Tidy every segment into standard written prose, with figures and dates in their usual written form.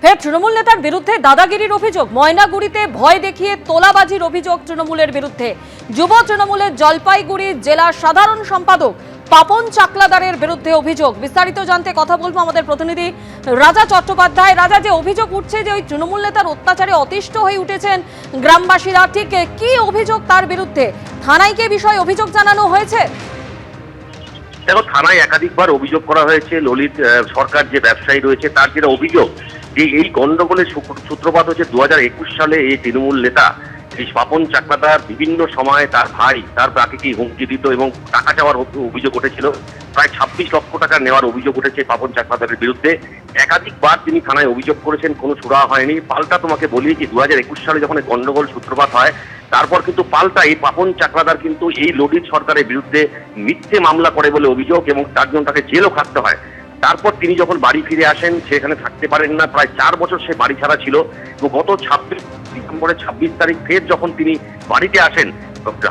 ফের তৃণমূল নেতার বিরুদ্ধে দাদাগিরির অভিযোগ। ময়নাগুড়িতে ভয় দেখিয়ে তোলাবাজির অভিযোগ তৃণমূলের বিরুদ্ধে। যুব তৃণমূলের জলপাইগুড়ি জেলা সাধারণ সম্পাদক পাপন চাকলাদারের বিরুদ্ধে অভিযোগ। বিস্তারিত জানতে কথা বলবো আমাদের প্রতিনিধি রাজা চট্টোপাধ্যায়। রাজা, যে অভিযোগ উঠছে যে ওই তৃণমূল নেতার অত্যাচারে অতিষ্ঠ হয়ে উঠেছেন গ্রামবাসীরা, ঠিক কি অভিযোগ তার বিরুদ্ধে? থানায় কি বিষয়ে অভিযোগ জানানো হয়েছে? দেখো, থানায় একাধিকবার অভিযোগ করা হয়েছে। ললিত সরকার যে ব্যবসায়ী রয়েছে তার যেটা অভিযোগ যে এই গন্ডগোলের সূত্রপাত হচ্ছে 2021 সালে এই তৃণমূল নেতা এই পাপন চাকলাদার বিভিন্ন সময় তার ভাই তার প্রাকৃতিক হুমকি দিত এবং টাকা চাওয়ার অভিযোগ উঠেছিল। প্রায় 26 লক্ষ টাকা নেওয়ার অভিযোগ উঠেছে পাপন চাকলাদারের বিরুদ্ধে। একাধিকবার তিনি থানায় অভিযোগ করেছেন, কোনো সুরা হয়নি। পাল্টা তোমাকে বলি যে 2021 সালে যখন গন্ডগোল সূত্রপাত হয় তারপর কিন্তু পাল্টা এই পাপন চাকলাদার কিন্তু এই ললিত সরকারের বিরুদ্ধে মিথ্যে মামলা করে বলে অভিযোগ এবং তার জন্য তাকে জেলও খাটতে হয়। তারপর তিনি যখন বাড়ি ফিরে আসেন সেখানে থাকতে পারেন না, প্রায় 4 বছর সে বাড়ি ছাড়া ছিল। এবং গত 26 ডিসেম্বরের 26 তারিখ ফের যখন তিনি বাড়িতে আসেন,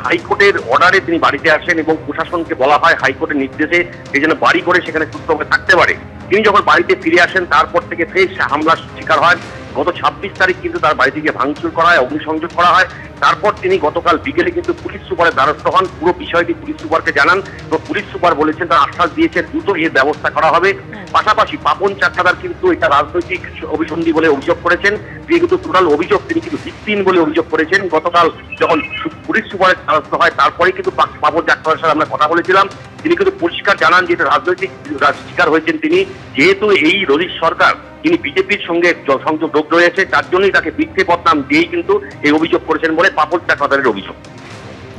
হাইকোর্টের অর্ডারে তিনি বাড়িতে আসেন এবং প্রশাসনকে বলা হয় হাইকোর্টের নির্দেশে এই যেন বাড়ি করে সেখানে সুস্থভাবে থাকতে পারে। তিনি যখন বাড়িতে ফিরে আসেন তারপর থেকে ফের হামলার শিকার হয়। গত 26 তারিখ কিন্তু তার বাড়ি থেকে ভাঙচুর করা হয়, অগ্নিসংযোগ করা হয়। তারপর তিনি গতকাল বিকেলে কিন্তু পুলিশ সুপারের দ্বারস্থ হন। পুরো বিষয়টি পুলিশ সুপারকে জানান এবং পুলিশ সুপার বলেছেন, তার আশ্বাস দিয়েছেন দ্রুত এর ব্যবস্থা করা হবে। পাশাপাশি পাপন চাকলাদার কিন্তু এটা রাজনৈতিক অভিসন্ধি বলে অভিযোগ করেছেন। তিনি কিন্তু টোটাল অভিযোগ তিনি কিন্তু ভিত্তিহীন বলে অভিযোগ করেছেন। গতকাল যখন পুলিশ সুপারের দ্বারস্থ হয় তারপরেই কিন্তু পাপন চাকলাদার সাথে আমরা কথা বলেছিলাম। তিনি কিন্তু পরিষ্কার জানান যে এটা রাজনৈতিক শিকার হয়েছেন তিনি, যেহেতু এই ললিত সরকার তিনি বিজেপির সঙ্গে সংযোগ রয়েছে, তার জন্যই তাকে মিথ্যে বদনাম দিয়েই কিন্তু এই অভিযোগ করেছেন বলে পাপন চাকলাদারের অভিযোগ।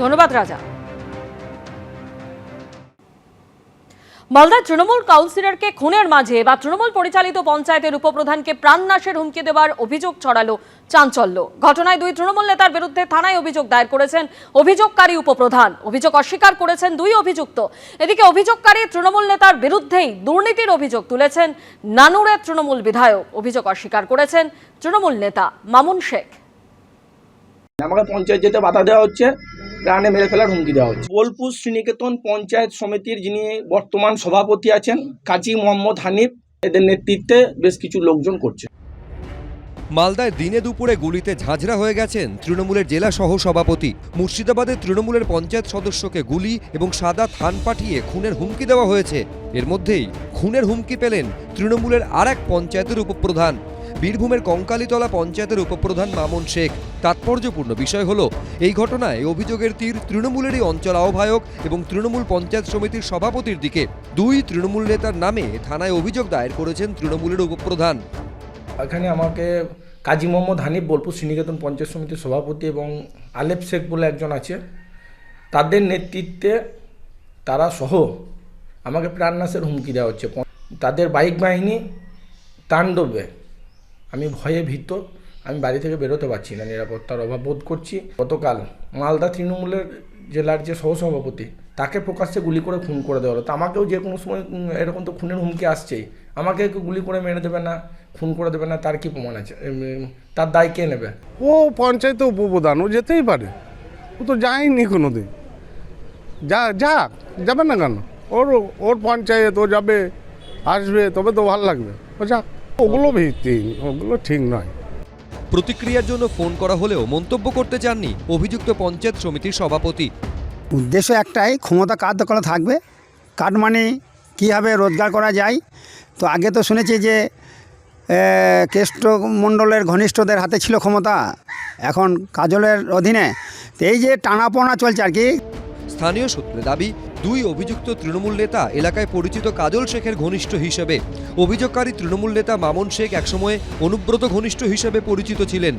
ধন্যবাদ রাজা। মালদার তৃণমূল কাউন্সিলরকে খুনের মাঝে বা তৃণমূল পরিচালিত পঞ্চায়েতের উপপ্রধানকে প্রাণনাশের হুমকি দেওয়ার অভিযোগ ছড়ালো চাঞ্চল্য। ঘটনায় 2 তৃণমূল নেতার বিরুদ্ধে থানায় অভিযোগ দায়ের করেছেন অভিযোগকারী উপপ্রধান। অভিযোগ অস্বীকার করেছেন 2 অভিযুক্ত। এদিকে অভিযোগকারী তৃণমূল নেতার বিরুদ্ধেই দুর্নীতির অভিযোগ তুলেছেন নানুরের তৃণমূল বিধায়ক। অভিযোগ অস্বীকার করেছেন তৃণমূল নেতা মামুন শেখ। আমাকে পঞ্চায়েত যেতে বাধা দেওয়া হচ্ছে, প্রাণে মেরে ফেলার হুমকি দেওয়া হচ্ছে। বোলপুর শ্রীনিকেতন পঞ্চায়েত সমিতির যিনি বর্তমান সভাপতি আছেন কাজী মোহাম্মদ হানিফ, এদের নেতৃত্বে বেশ কিছু লোকজন করছে। মালদায় দিনে দুপুরে গুলিতে ঝাঁঝরা হয়ে গেছেন তৃণমূলের জেলা সহ সভাপতি। মুর্শিদাবাদে তৃণমূলের পঞ্চায়েত সদস্যকে গুলি এবং সাদা থান পাঠিয়ে খুনের হুমকি দেওয়া হয়েছে। এর মধ্যেই খুনের হুমকি পেলেন তৃণমূলের আরেক পঞ্চায়েতের উপপ্রধান, বীরভূমের কঙ্কালীতলা পঞ্চায়েতের উপপ্রধান মামুন শেখ। তাৎপর্যপূর্ণ বিষয় হলো এই ঘটনায় অভিযোগের তীর তৃণমূলেরই অঞ্চল আহ্বায়ক এবং তৃণমূল পঞ্চায়েত সমিতির সভাপতির দিকে। 2 তৃণমূল নেতার নামে থানায় অভিযোগ দায়ের করেছেন তৃণমূলের উপপ্রধান। এখানে আমাকে কাজী মোহাম্মদ হানিফ, বোলপুর শ্রীনিকেতন পঞ্চায়েত সমিতির সভাপতি, এবং আলেপ শেখ বলে একজন আছে, তাদের নেতৃত্বে তারা সহ আমাকে প্রাণনাশের হুমকি দেওয়া হচ্ছে। তাদের বাইক বাহিনী তাণ্ডবে আমি ভয়ে ভীত, আমি বাড়ি থেকে বেরোতে পারছি না, নিরাপত্তার অভাব বোধ করছি। গতকাল মালদা তৃণমূলের জেলার যে সহসভাপতি তাকে প্রকাশ্যে গুলি করে খুন করে দেওয়া হলো। তো আমাকেও যে কোনো সময় এরকম তো খুনের হুমকি আসছেই, আমাকে গুলি করে মেরে দেবে না, খুন করে দেবে না, তার কি প্রমাণ আছে? তার দায় কে নেবে? ও পঞ্চায়েতে উপপ্রধান, ও যেতেই পারে, ও তো যায়নি কোনো দিন। যাবে না কেন? ওর পঞ্চায়েত, ও যাবে আসবে, তবে তো ভালো লাগবে, ও যাক। ওগুলো ভিত্তিহীন, ওগুলো ঠিক নয়। প্রতিক্রিয়ার জন্য ফোন করা হলেও মন্তব্য করতে চাননি অভিযুক্ত পঞ্চায়েত সমিতির সভাপতি। উদ্দেশ্য একটাই, ক্ষমতা কার দখলে থাকবে, কার মানে কীভাবে রোজগার করা যায়। তো আগে তো শুনেছি যে কেষ্ট মণ্ডলের ঘনিষ্ঠদের হাতে ছিল ক্ষমতা, এখন কাজলের অধীনে। তো এই যে টানাপোনা চলছে আর কি। স্থানীয় সূত্রে দাবি 2 অভিযুক্ত তৃণমূল নেতা এলাকায় পরিচিত কাজল শেখের ঘনিষ্ঠ হিসেবে। অভিযোগকারী তৃণমূল নেতা মামুন শেখ একসময় অনুব্রত ঘনিষ্ঠ হিসেবে পরিচিত ছিলেন।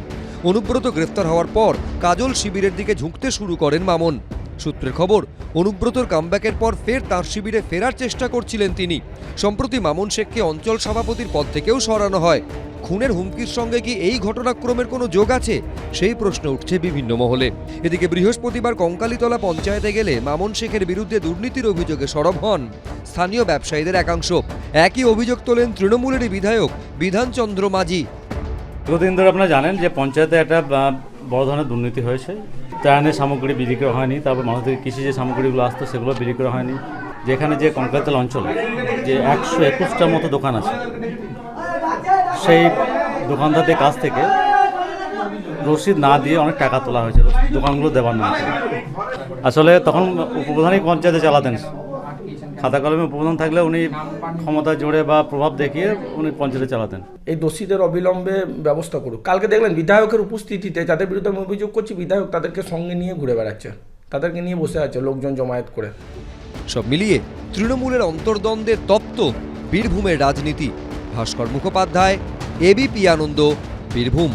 অনুব্রত গ্রেফতার হওয়ার পর কাজল শিবিরের দিকে ঝুঁকতে শুরু করেন মামুন। সূত্রের খবর, অনুব্রতর কামব্যাকের পর ফের তাঁর শিবিরে ফেরার চেষ্টা করছিলেন তিনি। সম্প্রতি মামুন শেখকে অঞ্চল সভাপতির পদ থেকেও সরানো হয়। খুনের হুমকির সঙ্গে কি এই ঘটনাক্রমের কোনো যোগ আছে, সেই প্রশ্ন উঠছে বিভিন্ন মহলে। এদিকে বৃহস্পতিবার কঙ্কালীতলা পঞ্চায়েতে গেলে মামুন শেখের বিরুদ্ধে দুর্নীতির অভিযোগে সরব হন স্থানীয় ব্যবসায়ীদের একাংশ। একই অভিযোগ তোলেন তৃণমূলেরই বিধায়ক বিধানচন্দ্র মাঝি। দীর্ঘদিন ধরে আপনারা জানেন যে পঞ্চায়েতে একটা বড় ধরনের দুর্নীতি হয়েছে। ত্রাণের সামগ্রী বিক্রি করা হয়নি, তারপর মানুষ থেকে কৃষি যে সামগ্রীগুলো আসতো সেগুলো বিক্রি করা হয়নি। যেখানে যে কঙ্কালীতলা অঞ্চলে যে 121টার মতো দোকান আছে, সেই দোকানদারদের কাছ থেকে রসিদ না দিয়ে অনেক টাকা তোলা হয়েছে দোকানগুলো দেওয়ার নাম করে। আসলে তখন উপপ্রধানই পঞ্চায়েতে চালাতেন, খাতা কলমে উপপ্রধান থাকলে উনি ক্ষমতা জোরে বা প্রভাব দেখিয়ে উনি পঞ্চায়েতে চালাতেন। এই দোষীদের অবিলম্বে ব্যবস্থা করুক। কালকে দেখলেন বিধায়কের উপস্থিতিতে, যাদের বিরুদ্ধে আমি অভিযোগ করছি, বিধায়ক তাদেরকে সঙ্গে নিয়ে ঘুরে বেড়াচ্ছে, তাদেরকে নিয়ে বসে আছে লোকজন জমায়েত করে। সব মিলিয়ে তৃণমূলের অন্তর্দ্বন্দ্বে তপ্ত বীরভূমের রাজনীতি। ভাস্কর মুখোপাধ্যায়, এবিপি আনন্দ, বীরভূম।